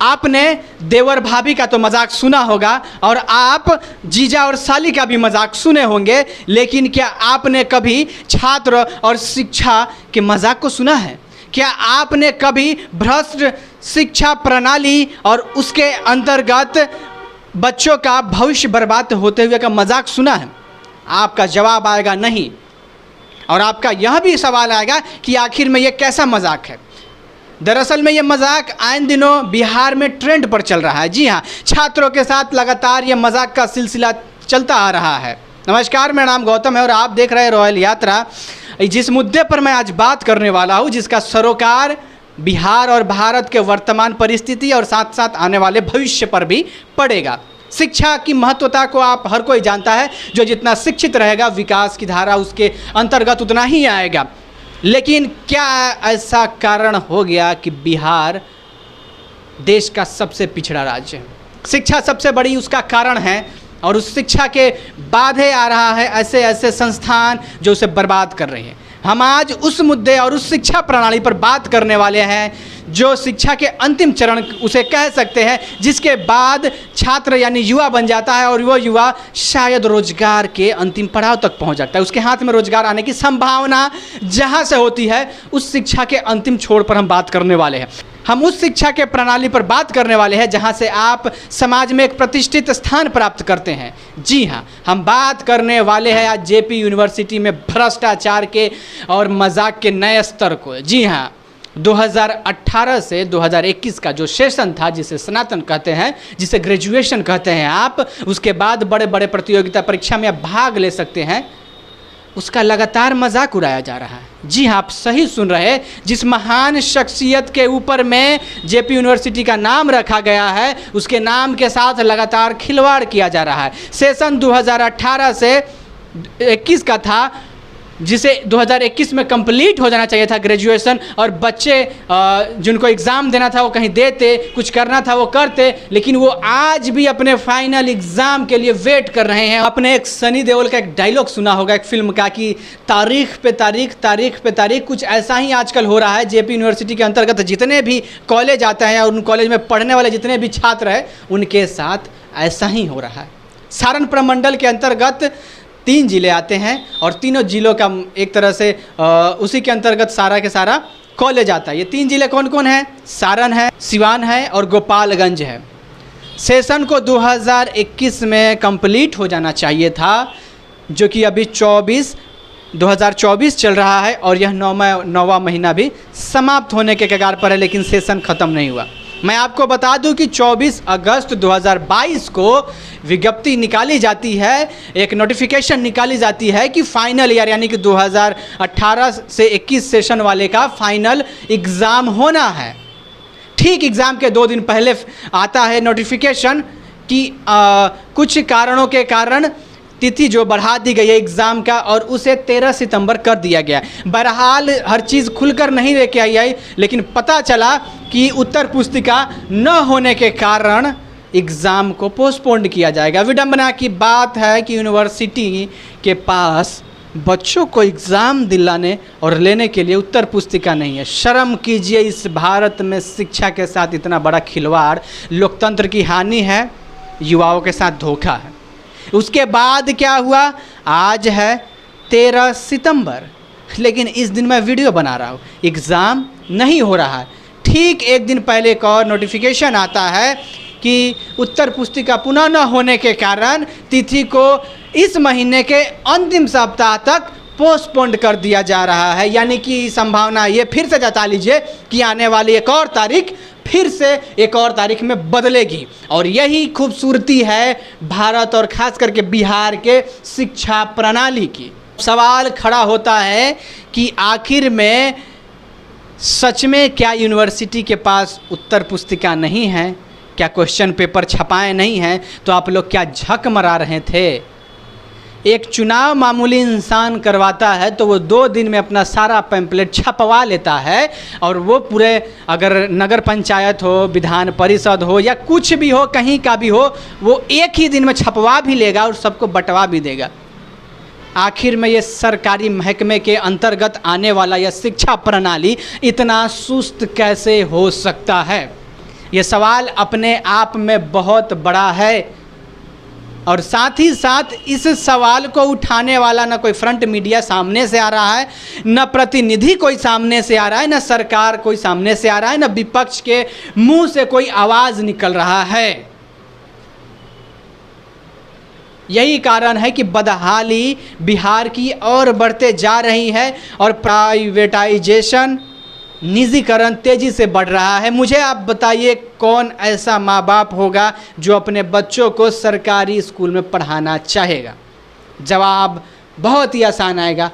आपने देवर भाभी का तो मजाक सुना होगा और आप जीजा और साली का भी मजाक सुने होंगे, लेकिन क्या आपने कभी छात्र और शिक्षा के मजाक को सुना है? क्या आपने कभी भ्रष्ट शिक्षा प्रणाली और उसके अंतर्गत बच्चों का भविष्य बर्बाद होते हुए का मजाक सुना है? आपका जवाब आएगा नहीं। और आपका यह भी सवाल आएगा कि आखिर में ये कैसा मजाक है। दरअसल में ये मजाक आए दिनों बिहार में ट्रेंड पर चल रहा है। जी हाँ, छात्रों के साथ लगातार ये मजाक का सिलसिला चलता आ रहा है। नमस्कार, मेरा नाम गौतम है और आप देख रहे हैं रॉयल यात्रा। जिस मुद्दे पर मैं आज बात करने वाला हूँ, जिसका सरोकार बिहार और भारत के वर्तमान परिस्थिति और साथ साथ आने वाले भविष्य पर भी पड़ेगा। शिक्षा की महत्वता को आप हर कोई जानता है। जो जितना शिक्षित रहेगा, विकास की धारा उसके अंतर्गत उतना ही आएगा। लेकिन क्या ऐसा कारण हो गया कि बिहार देश का सबसे पिछड़ा राज्य है? शिक्षा सबसे बड़ी उसका कारण है और उस शिक्षा के बाधे आ रहा है ऐसे ऐसे संस्थान जो उसे बर्बाद कर रहे हैं। हम आज उस मुद्दे और उस शिक्षा प्रणाली पर बात करने वाले हैं जो शिक्षा के अंतिम चरण उसे कह सकते हैं, जिसके बाद छात्र यानी युवा बन जाता है और वो युवा शायद रोजगार के अंतिम पड़ाव तक पहुंच जाता है। उसके हाथ में रोजगार आने की संभावना जहां से होती है, उस शिक्षा के अंतिम छोर पर हम बात करने वाले हैं। हम उस शिक्षा के प्रणाली पर बात करने वाले हैं जहां से आप समाज में एक प्रतिष्ठित स्थान प्राप्त करते हैं। जी हाँ, हम बात करने वाले हैं आज जेपी यूनिवर्सिटी में भ्रष्टाचार के और मजाक के नए स्तर को। जी हाँ, 2018 से 2021 का जो सेशन था, जिसे स्नातन कहते हैं, जिसे ग्रेजुएशन कहते हैं आप, उसके बाद बड़े बड़े प्रतियोगिता परीक्षा में आप भाग ले सकते हैं, उसका लगातार मजाक उड़ाया जा रहा है। जी हाँ, आप सही सुन रहे हैं। जिस महान शख्सियत के ऊपर में जेपी यूनिवर्सिटी का नाम रखा गया है, उसके नाम के साथ लगातार खिलवाड़ किया जा रहा है। सेशन 2018 से 21 का था, जिसे 2021 में कंप्लीट हो जाना चाहिए था ग्रेजुएशन, और बच्चे जिनको एग्ज़ाम देना था वो कहीं देते, कुछ करना था वो करते, लेकिन वो आज भी अपने फाइनल एग्ज़ाम के लिए वेट कर रहे हैं। आपने एक सनी देओल का एक डायलॉग सुना होगा एक फिल्म का कि तारीख पे तारीख, तारीख पे तारीख। कुछ ऐसा ही आजकल हो रहा है। जेपी यूनिवर्सिटी के अंतर्गत जितने भी कॉलेज आते हैं और उन कॉलेज में पढ़ने वाले जितने भी छात्र हैं, उनके साथ ऐसा ही हो रहा है। सारण प्रमंडल के अंतर्गत 3 जिले आते हैं और तीनों जिलों का एक तरह से उसी के अंतर्गत सारा के सारा कॉलेज आता है। ये 3 जिले कौन कौन हैं? सारण है, सिवान है और गोपालगंज है। सेशन को 2021 में कंप्लीट हो जाना चाहिए था, जो कि अभी 2024 चल रहा है और यह 9वां महीना भी समाप्त होने के कगार पर है, लेकिन सेशन ख़त्म नहीं हुआ। मैं आपको बता दूं कि 24 अगस्त 2022 को विज्ञप्ति निकाली जाती है, एक नोटिफिकेशन निकाली जाती है कि फाइनल ईयर यानी कि 2018 से 21 सेशन वाले का फाइनल एग्ज़ाम होना है। ठीक एग्ज़ाम के 2 दिन पहले आता है नोटिफिकेशन कि कुछ कारणों के कारण तिथि जो बढ़ा दी गई है एग्ज़ाम का, और उसे 13 सितंबर कर दिया गया। बहरहाल हर चीज़ खुलकर नहीं लेके आई, लेकिन पता चला कि उत्तर पुस्तिका न होने के कारण एग्ज़ाम को पोस्टपोन्ड किया जाएगा। विडंबना की बात है कि यूनिवर्सिटी के पास बच्चों को एग्ज़ाम दिलाने और लेने के लिए उत्तर पुस्तिका नहीं है। शर्म कीजिए, इस भारत में शिक्षा के साथ इतना बड़ा खिलवाड़, लोकतंत्र की हानि है, युवाओं के साथ धोखा है। उसके बाद क्या हुआ? आज है 13 सितंबर, लेकिन इस दिन मैं वीडियो बना रहा हूँ, एग्ज़ाम नहीं हो रहा है। ठीक एक दिन पहले एक और नोटिफिकेशन आता है कि उत्तर पुस्तिका पुनः न होने के कारण तिथि को इस महीने के अंतिम सप्ताह तक पोस्टपोन्ड कर दिया जा रहा है। यानी कि संभावना ये फिर से जता लीजिए कि आने वाली एक और तारीख फिर से एक और तारीख में बदलेगी। और यही खूबसूरती है भारत और ख़ास करके बिहार के शिक्षा प्रणाली की। सवाल खड़ा होता है कि आखिर में सच में क्या यूनिवर्सिटी के पास उत्तर पुस्तिका नहीं है? क्या क्वेश्चन पेपर छपाए नहीं हैं? तो आप लोग क्या झक मरा रहे थे? एक चुनाव मामूली इंसान करवाता है तो वो 2 दिन में अपना सारा पैम्पलेट छपवा लेता है, और वो पूरे, अगर नगर पंचायत हो, विधान परिषद हो या कुछ भी हो, कहीं का भी हो, वो एक ही दिन में छपवा भी लेगा और सबको बंटवा भी देगा। आखिर में ये सरकारी महकमे के अंतर्गत आने वाला यह शिक्षा प्रणाली इतना सुस्त कैसे हो सकता है? ये सवाल अपने आप में बहुत बड़ा है और साथ ही साथ इस सवाल को उठाने वाला न कोई फ्रंट मीडिया सामने से आ रहा है, न प्रतिनिधि कोई सामने से आ रहा है, न सरकार कोई सामने से आ रहा है, न विपक्ष के मुंह से कोई आवाज़ निकल रहा है। यही कारण है कि बदहाली बिहार की और बढ़ते जा रही है और प्राइवेटाइजेशन, निजीकरण तेज़ी से बढ़ रहा है। मुझे आप बताइए कौन ऐसा माँ बाप होगा जो अपने बच्चों को सरकारी स्कूल में पढ़ाना चाहेगा? जवाब बहुत ही आसान आएगा,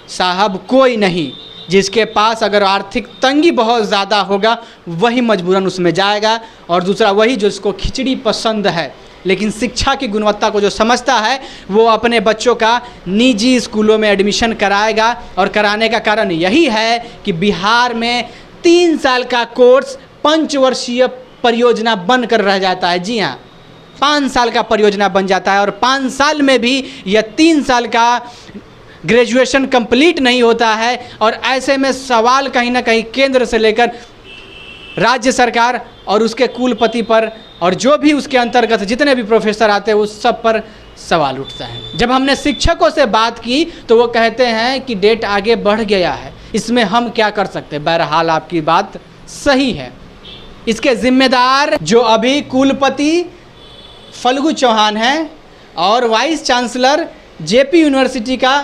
साहब कोई नहीं। जिसके पास अगर आर्थिक तंगी बहुत ज़्यादा होगा वही मजबूरन उसमें जाएगा, और दूसरा वही जो इसको खिचड़ी पसंद है लेकिन शिक्षा की गुणवत्ता को जो समझता है वो अपने बच्चों का निजी स्कूलों में एडमिशन कराएगा। और कराने का कारण यही है कि बिहार में 3 साल का कोर्स 5 वर्षीय परियोजना बनकर रह जाता है। जी हाँ, 5 साल का परियोजना बन जाता है और 5 साल में भी यह 3 साल का ग्रेजुएशन कंप्लीट नहीं होता है। और ऐसे में सवाल कहीं ना कहीं केंद्र से लेकर राज्य सरकार और उसके कुलपति पर और जो भी उसके अंतर्गत जितने भी प्रोफेसर आते हैं उस सब पर सवाल उठता है। जब हमने शिक्षकों से बात की तो वो कहते हैं कि डेट आगे बढ़ गया है, इसमें हम क्या कर सकते हैं। बहरहाल आपकी बात सही है। इसके जिम्मेदार जो अभी कुलपति फल्गु चौहान हैं और वाइस चांसलर जेपी यूनिवर्सिटी का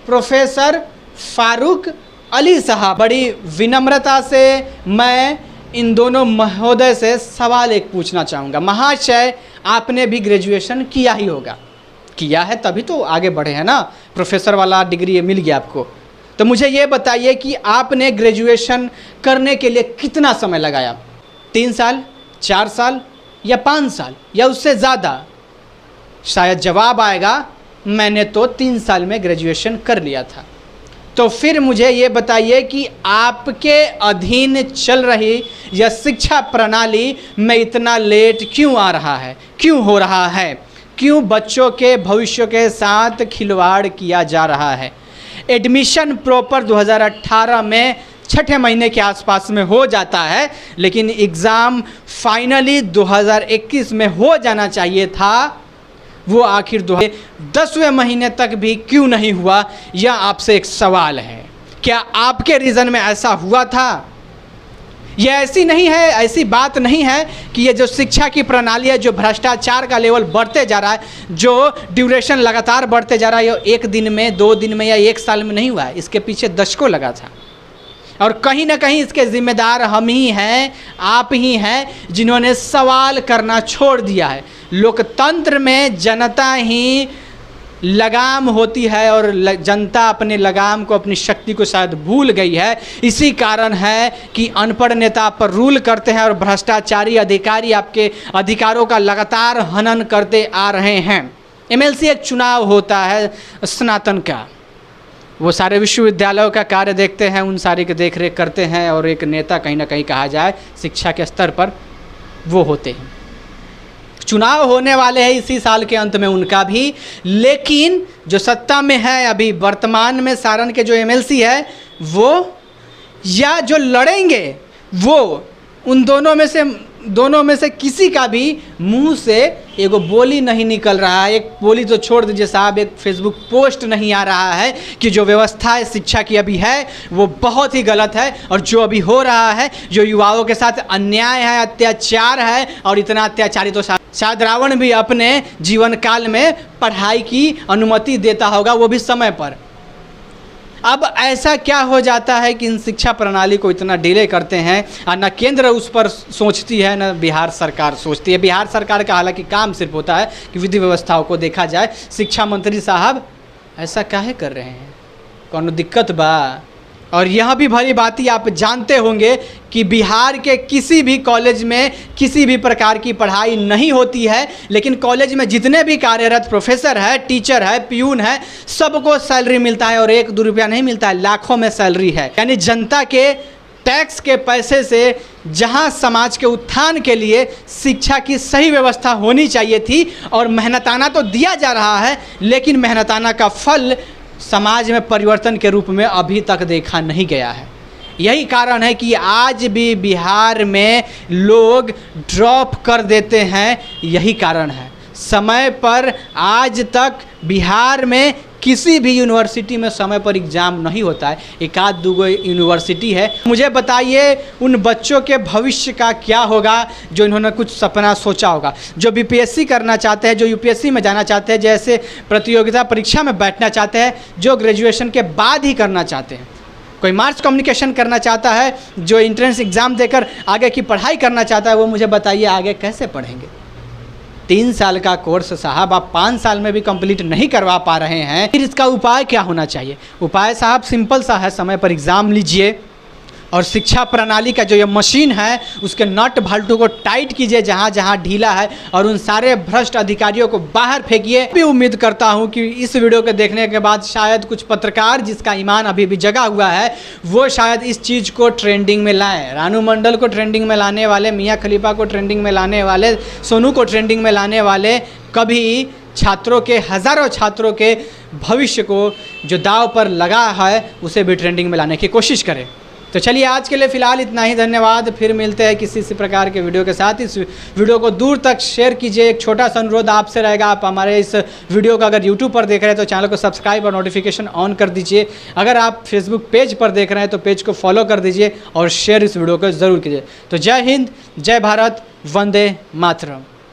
प्रोफेसर फारूक अली साहब, बड़ी विनम्रता से मैं इन दोनों महोदय से सवाल एक पूछना चाहूँगा। महाशय, आपने भी ग्रेजुएशन किया ही होगा, किया है तभी तो आगे बढ़े हैं ना, प्रोफेसर वाला डिग्री मिल गया आपको। तो मुझे ये बताइए कि आपने ग्रेजुएशन करने के लिए कितना समय लगाया? 3 साल, 4 साल या 5 साल या उससे ज़्यादा? शायद जवाब आएगा मैंने तो 3 साल में ग्रेजुएशन कर लिया था। तो फिर मुझे ये बताइए कि आपके अधीन चल रही यह शिक्षा प्रणाली में इतना लेट क्यों आ रहा है, क्यों हो रहा है, क्यों बच्चों के भविष्य के साथ खिलवाड़ किया जा रहा है? एडमिशन प्रॉपर 2018 में 6ठे महीने के आसपास में हो जाता है, लेकिन एग्ज़ाम फाइनली 2021 में हो जाना चाहिए था। वो आखिर 10वें महीने तक भी क्यों नहीं हुआ? यह आपसे एक सवाल है। क्या आपके रीजन में ऐसा हुआ था? यह ऐसी नहीं है, ऐसी बात नहीं है कि ये जो शिक्षा की प्रणाली है, जो भ्रष्टाचार का लेवल बढ़ते जा रहा है, जो ड्यूरेशन लगातार बढ़ते जा रहा है, ये 1 दिन में, 2 दिन में या 1 साल में नहीं हुआ है। इसके पीछे दशकों लगा था और कहीं ना कहीं इसके जिम्मेदार हम ही हैं, आप ही हैं, जिन्होंने सवाल करना छोड़ दिया है। लोकतंत्र में जनता ही लगाम होती है और जनता अपने लगाम को, अपनी शक्ति को शायद भूल गई है। इसी कारण है कि अनपढ़ नेता पर रूल करते हैं और भ्रष्टाचारी अधिकारी आपके अधिकारों का लगातार हनन करते आ रहे हैं। एमएलसी एक चुनाव होता है स्नातन का, वो सारे विश्वविद्यालयों का कार्य देखते हैं, उन सारी की देख रेख करते हैं और एक नेता कहीं ना कहीं कहा जाए शिक्षा के स्तर पर वो होते हैं। चुनाव होने वाले हैं इसी साल के अंत में उनका भी, लेकिन जो सत्ता में है अभी वर्तमान में सारण के जो एमएलसी है वो या जो लड़ेंगे वो, उन दोनों में से किसी का भी मुंह से एगो बोली नहीं निकल रहा है। एक बोली तो छोड़ दीजिए साहब, एक फेसबुक पोस्ट नहीं आ रहा है कि जो व्यवस्था शिक्षा की अभी है वो बहुत ही गलत है और जो अभी हो रहा है, जो युवाओं के साथ अन्याय है, अत्याचार है, और इतना अत्याचारी तो शायद रावण भी अपने जीवन काल में पढ़ाई की अनुमति देता होगा, वो भी समय पर। अब ऐसा क्या हो जाता है कि इन शिक्षा प्रणाली को इतना डिले करते हैं और न केंद्र उस पर सोचती है न बिहार सरकार सोचती है। बिहार सरकार का हालांकि काम सिर्फ होता है कि विधि व्यवस्थाओं को देखा जाए। शिक्षा मंत्री साहब ऐसा काहे कर रहे हैं, कौनो दिक्कत बा? और यह भी भली बात ही आप जानते होंगे कि बिहार के किसी भी कॉलेज में किसी भी प्रकार की पढ़ाई नहीं होती है, लेकिन कॉलेज में जितने भी कार्यरत प्रोफेसर है, टीचर है, प्यून है, सबको सैलरी मिलता है और 1-2 रुपया नहीं मिलता है, लाखों में सैलरी है। यानी जनता के टैक्स के पैसे से जहां समाज के उत्थान के लिए शिक्षा की सही व्यवस्था होनी चाहिए थी और मेहनताना तो दिया जा रहा है, लेकिन मेहनताना का फल समाज में परिवर्तन के रूप में अभी तक देखा नहीं गया है। यही कारण है कि आज भी बिहार में लोग ड्रॉप कर देते हैं, यही कारण है। समय पर आज तक बिहार में किसी भी यूनिवर्सिटी में समय पर एग्ज़ाम नहीं होता है, एक आध दो यूनिवर्सिटी है। मुझे बताइए उन बच्चों के भविष्य का क्या होगा जो इन्होंने कुछ सपना सोचा होगा, जो बीपीएससी करना चाहते हैं, जो यूपीएससी में जाना चाहते हैं, जैसे प्रतियोगिता परीक्षा में बैठना चाहते हैं, जो ग्रेजुएशन के बाद ही करना चाहते हैं। कोई मास कम्युनिकेशन करना चाहता है, जो एंट्रेंस एग्ज़ाम देकर आगे की पढ़ाई करना चाहता है, वो मुझे बताइए आगे कैसे पढ़ेंगे। 3 साल का कोर्स साहब आप 5 साल में भी कंप्लीट नहीं करवा पा रहे हैं, फिर इसका उपाय क्या होना चाहिए? उपाय साहब सिंपल सा है, समय पर एग्ज़ाम लीजिए और शिक्षा प्रणाली का जो ये मशीन है उसके नट भाल्टू को टाइट कीजिए जहाँ जहाँ ढीला है, और उन सारे भ्रष्ट अधिकारियों को बाहर फेंकिए। भी उम्मीद करता हूँ कि इस वीडियो को देखने के बाद शायद कुछ पत्रकार जिसका ईमान अभी भी जगा हुआ है वो शायद इस चीज़ को ट्रेंडिंग में लाएँ। रानू मंडल को ट्रेंडिंग में लाने वाले, मियाँ खलीफा को ट्रेंडिंग में लाने वाले, सोनू को ट्रेंडिंग में लाने वाले कभी छात्रों के, हज़ारों छात्रों के भविष्य को जो दाव पर लगा है उसे भी ट्रेंडिंग में लाने की कोशिश करें। तो चलिए आज के लिए फ़िलहाल इतना ही, धन्यवाद। फिर मिलते हैं किसी इसी प्रकार के वीडियो के साथ। इस वीडियो को दूर तक शेयर कीजिए। एक छोटा सा अनुरोध आपसे रहेगा, आप हमारे इस वीडियो को अगर यूट्यूब पर देख रहे हैं तो चैनल को सब्सक्राइब और नोटिफिकेशन ऑन कर दीजिए। अगर आप फेसबुक पेज पर देख रहे हैं तो पेज को फॉलो कर दीजिए और शेयर इस वीडियो को ज़रूर कीजिए। तो जय हिंद, जय भारत, वंदे मातरम।